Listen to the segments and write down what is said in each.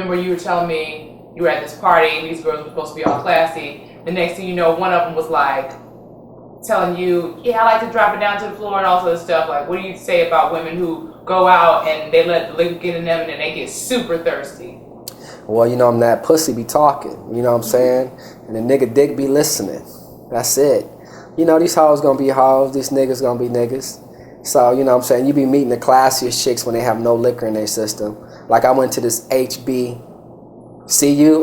remember you were telling me you were at this party and these girls were supposed to be all classy. The next thing you know, one of them was like telling you, yeah, I like to drop it down to the floor and all sort of stuff. Like, what do you say about women who go out and they let the liquor get in them and then they get super thirsty? Well, you know, that pussy be talking, you know what I'm saying? And the nigga dick be listening. That's it. You know, these hoes gonna be hoes, these niggas gonna be niggas. So, you know what I'm saying? You be meeting the classiest chicks when they have no liquor in their system. Like, I went to this HBCU,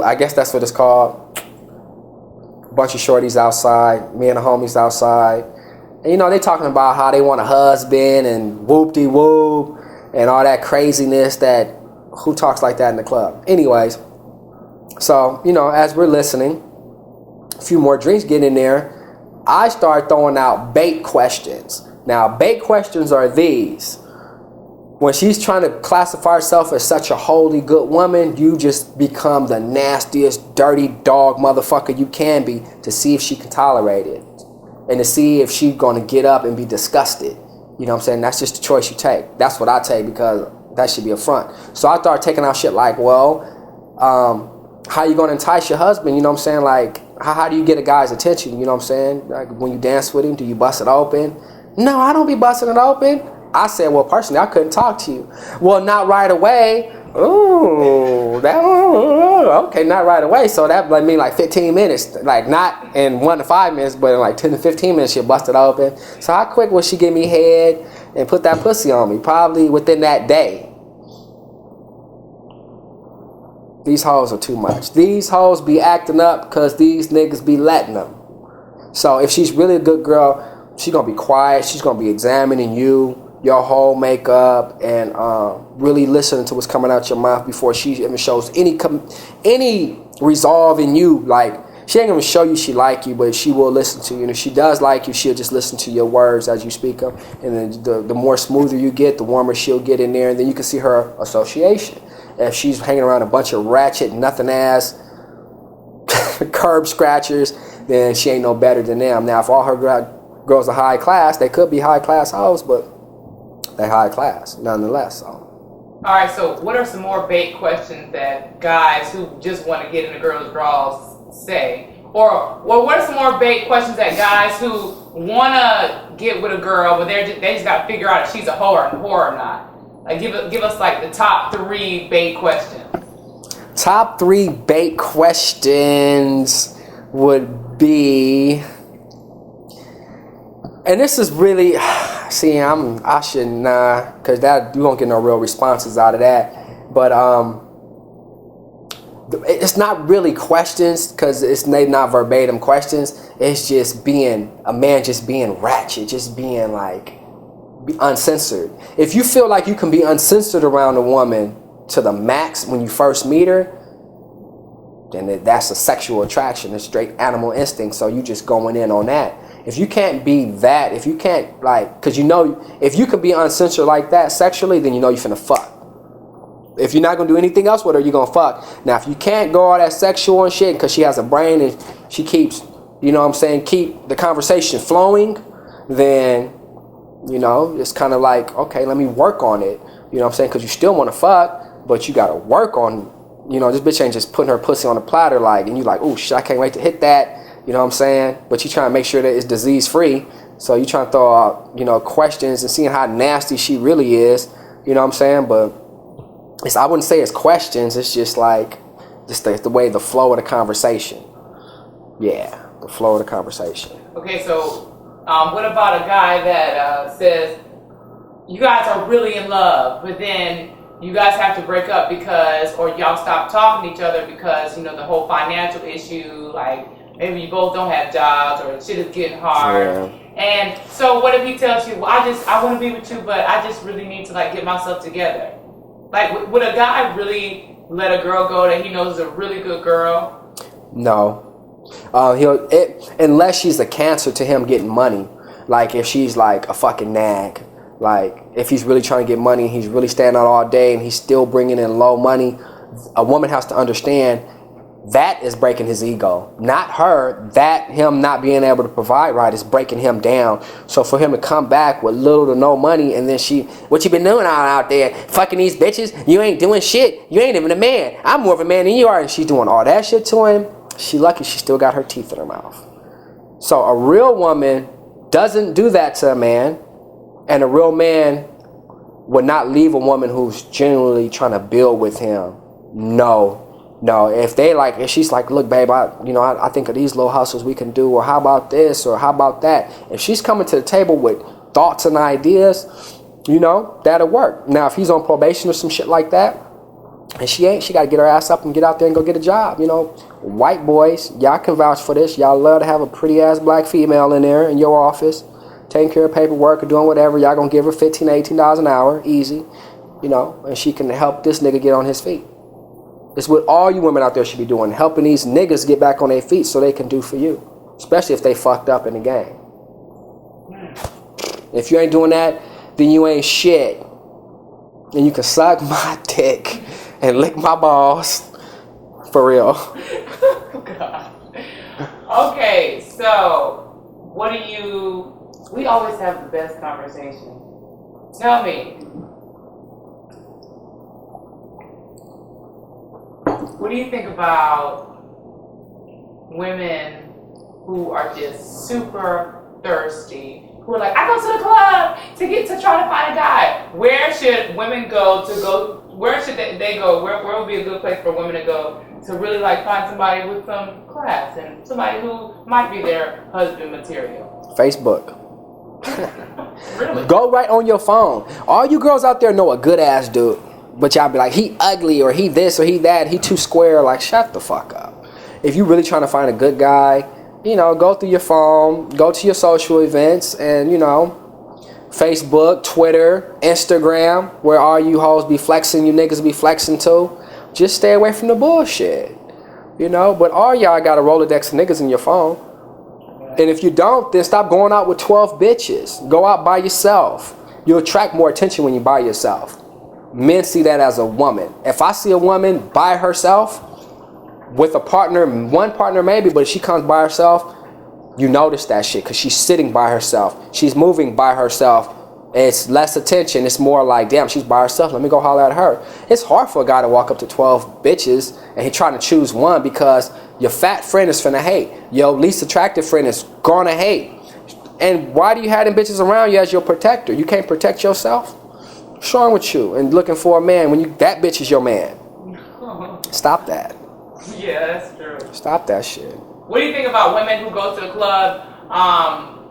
I guess that's what it's called. A bunch of shorties outside, me and the homies outside. And, you know, they talking about how they want a husband and whoop-de-whoop and all that craziness that, who talks like that in the club? Anyways, so, you know, as we're listening, a few more drinks get in there, I start throwing out bait questions. Now, bait questions are these. When she's trying to classify herself as such a holy good woman, you just become the nastiest, dirty dog motherfucker you can be to see if she can tolerate it. And to see if she's going to get up and be disgusted. You know what I'm saying? That's just the choice you take. That's what I take because that should be a front. So I start taking out shit like, well, how you going to entice your husband? You know what I'm saying? Like, how do you get a guy's attention? You know what I'm saying? Like, when you dance with him, do you bust it open? No, I don't be busting it open. I said, well, personally, I couldn't talk to you. Well, not right away. Ooh, okay, not right away. So that like mean like 15 minutes. Like, not in 1 to 5 minutes, but in like 10 to 15 minutes, she'll bust it open. So how quick will she give me head and put that pussy on me? Probably within that day. These hoes are too much. These hoes be acting up because these niggas be letting them. So if she's really a good girl, she's going to be quiet. She's going to be examining you, your whole makeup, and really listening to what's coming out your mouth before she even shows any resolve in you. Like, she ain't going to show you she like you, but she will listen to you. And if she does like you, she'll just listen to your words as you speak them. And then the more smoother you get, the warmer she'll get in there. And then you can see her association. If she's hanging around a bunch of ratchet, nothing ass, curb scratchers, then she ain't no better than them. Now, if all her girls are high class, they could be high class hoes, but they high class nonetheless. So. All right, so what are some more bait questions that guys who just want to get in a girl's draws say? Or what are some more bait questions that guys who want to get with a girl, but they just got to figure out if she's a whore or not? Like, give us like the top 3 bait questions. Top 3 bait questions would be, and this is really, see, I shouldn't, because that you won't get no real responses out of that. But it's not really questions because it's not verbatim questions. It's just being a man, just being ratchet, just being like uncensored. If you feel like you can be uncensored around a woman to the max when you first meet her, then that's a sexual attraction, a straight animal instinct. So you just going in on that. If you can't be that, if you can't, like, because you know, if you can be uncensored like that sexually, then you know you're finna fuck. If you're not gonna do anything else with her, you're gonna fuck. Now, if you can't go all that sexual and shit because she has a brain and she keeps, you know what I'm saying, keep the conversation flowing, then, you know, it's kind of like, okay, let me work on it. You know what I'm saying? Because you still want to fuck, but you got to work on, you know, this bitch ain't just putting her pussy on a platter like, and you like, oh shit, I can't wait to hit that. You know what I'm saying? But you trying to make sure that it's disease free. So you trying to throw out, you know, questions and seeing how nasty she really is. You know what I'm saying? But I wouldn't say it's questions. It's just like, just the way, the flow of the conversation. Yeah, the flow of the conversation. Okay, so what about a guy that says, you guys are really in love, but then you guys have to break up because, or y'all stop talking to each other because, you know, the whole financial issue, like maybe you both don't have jobs or shit is getting hard. Yeah. And so what if he tells you, well, I want to be with you, but I just really need to like get myself together. Like, would a guy really let a girl go that he knows is a really good girl? No. Unless she's a cancer to him getting money. Like if she's like a fucking nag. Like if he's really trying to get money, he's really staying out all day and he's still bringing in low money. A woman has to understand that is breaking his ego. Not her. That him not being able to provide right is breaking him down. So for him to come back with little to no money, and then what you been doing out there? Fucking these bitches? You ain't doing shit. You ain't even a man. I'm more of a man than you are. And she's doing all that shit to him. She lucky she still got her teeth in her mouth. So a real woman doesn't do that to a man. And a real man would not leave a woman who's genuinely trying to build with him. No. If she's like, look, babe, I think of these little hustles we can do, or how about this, or how about that. If she's coming to the table with thoughts and ideas, that'll work. Now, if he's on probation or some shit like that, and she ain't, she got to get her ass up and get out there and go get a job. White boys, y'all can vouch for this. Y'all love to have a pretty ass black female in there in your office, taking care of paperwork or doing whatever. Y'all gonna give her $15, $18 an hour, easy, and she can help this nigga get on his feet. It's what all you women out there should be doing, helping these niggas get back on their feet so they can do for you, especially if they fucked up in the game. If you ain't doing that, then you ain't shit. And you can suck my dick and lick my balls. For real. God. Okay, so we always have the best conversation. Tell me, what do you think about women who are just super thirsty, who are like, I go to the club to try to find a guy? Where should women where should they go? Where would be a good place for women to go to really find somebody with some class and somebody who might be their husband material? Facebook. Really? Go right on your phone. All you girls out there know a good ass dude, but y'all be like, he ugly, or he this, or he that, he too square. Like, shut the fuck up. If you really trying to find a good guy, go through your phone, go to your social events, and Facebook, Twitter, Instagram, where all you hoes be flexing, you niggas be flexing too. Just stay away from the bullshit. But all y'all got a Rolodex of niggas in your phone. And if you don't, then stop going out with 12 bitches. Go out by yourself. You'll attract more attention when you by yourself. Men see that as a woman. If I see a woman by herself, with a partner, one partner maybe, but if she comes by herself, you notice that shit because she's sitting by herself. She's moving by herself. It's less attention. It's more like, damn, she's by herself. Let me go holler at her. It's hard for a guy to walk up to 12 bitches and he trying to choose one because your fat friend is finna hate. Your least attractive friend is gonna hate. And why do you have them bitches around you as your protector? You can't protect yourself? What's wrong with you? And looking for a man when that bitch is your man. Stop that. Yeah, that's true. Stop that shit. What do you think about women who go to the club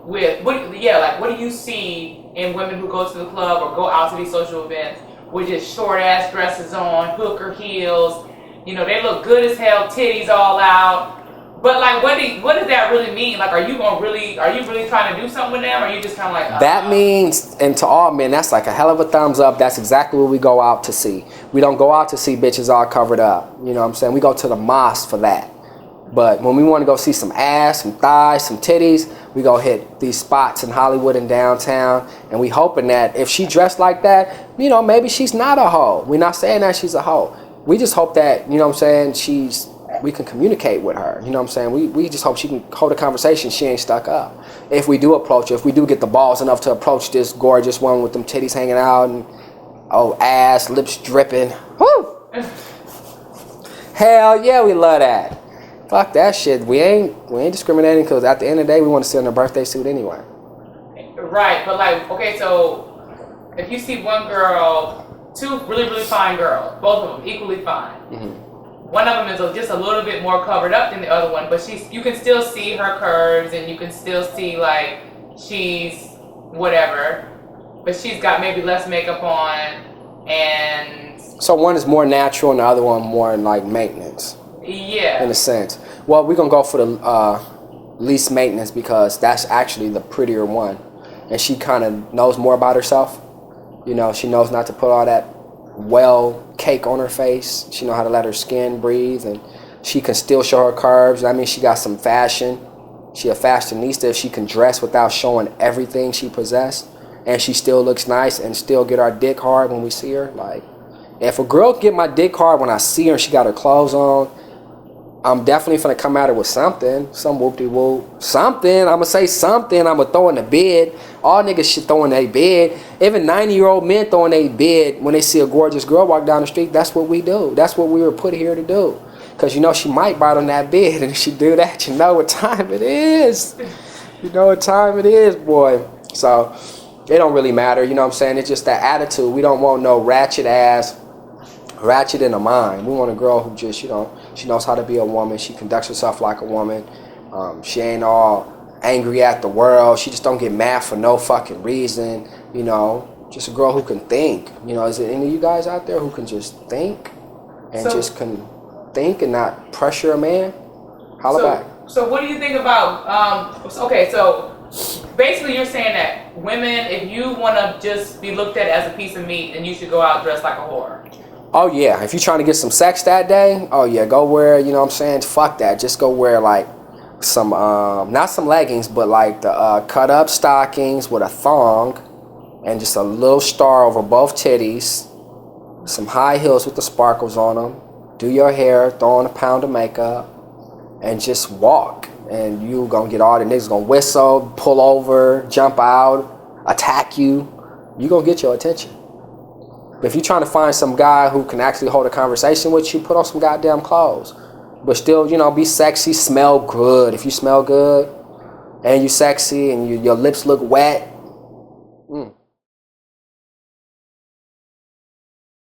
what do you see in women who go to the club or go out to these social events with just short ass dresses on, hooker heels, they look good as hell, titties all out. But what does that really mean? Are you really trying to do something with them, or are you just kind of like that means, and to all men, that's like a hell of a thumbs up. That's exactly what we go out to see. We don't go out to see bitches all covered up. You know what I'm saying? We go to the mosque for that. But when we want to go see some ass, some thighs, some titties, we go hit these spots in Hollywood and downtown, and we hoping that if she dressed like that, maybe she's not a hoe. We're not saying that she's a hoe. We just hope that, we can communicate with her. We just hope she can hold a conversation. She ain't stuck up. If we do approach her, if we do get the balls enough to approach this gorgeous one with them titties hanging out and ass, lips dripping. Woo! Hell yeah, we love that. Fuck that shit. We ain't discriminating because at the end of the day, we want to see her in a birthday suit anyway. Right, but okay, so if you see one girl, two really, really fine girls, both of them equally fine. Mm-hmm. One of them is just a little bit more covered up than the other one, but you can still see her curves and you can still see she's whatever, but she's got maybe less makeup on, and so one is more natural and the other one more maintenance. Yeah. In a sense. Well, we're going to go for the least maintenance because that's actually the prettier one. And she kind of knows more about herself. She knows not to put all that cake on her face. She knows how to let her skin breathe. And she can still show her curves. I mean, she got some fashion. She a fashionista. If she can dress without showing everything she possessed. And she still looks nice and still get our dick hard when we see her. If a girl get my dick hard when I see her and she got her clothes on, I'm definitely finna come at her with something. Some whoop-de-whoop. Something. I'm gonna say something. I'm gonna throw in the bed. All niggas should throw in their bed. Even 90-year-old men throw in their bed when they see a gorgeous girl walk down the street. That's what we do. That's what we were put here to do. Because you know she might bite on that bed. And if she do that, you know what time it is. You know what time it is, boy. So it don't really matter. You know what I'm saying? It's just that attitude. We don't want no ratchet in the mind. We want a girl who just, you know, she knows how to be a woman. She conducts herself like a woman. She ain't all angry at the world. She just don't get mad for no fucking reason. You know, just a girl who can think. You know, is there any of you guys out there who can just think and just can think and not pressure a man? Holla back. So what do you think about? Okay, so basically you're saying that women, if you want to just be looked at as a piece of meat, then you should go out dressed like a whore. Oh yeah, if you're trying to get some sex that day, oh yeah, go wear, you know what I'm saying, fuck that. Just go wear like some, not some leggings, but like the cut up stockings with a thong and just a little star over both titties, some high heels with the sparkles on them, do your hair, throw on a pound of makeup, and just walk. And you gonna get all the niggas gonna whistle, pull over, jump out, attack you. You gonna get your attention. But if you're trying to find some guy who can actually hold a conversation with you, put on some goddamn clothes. But still, you know, be sexy, smell good. If you smell good and you sexy and your lips look wet,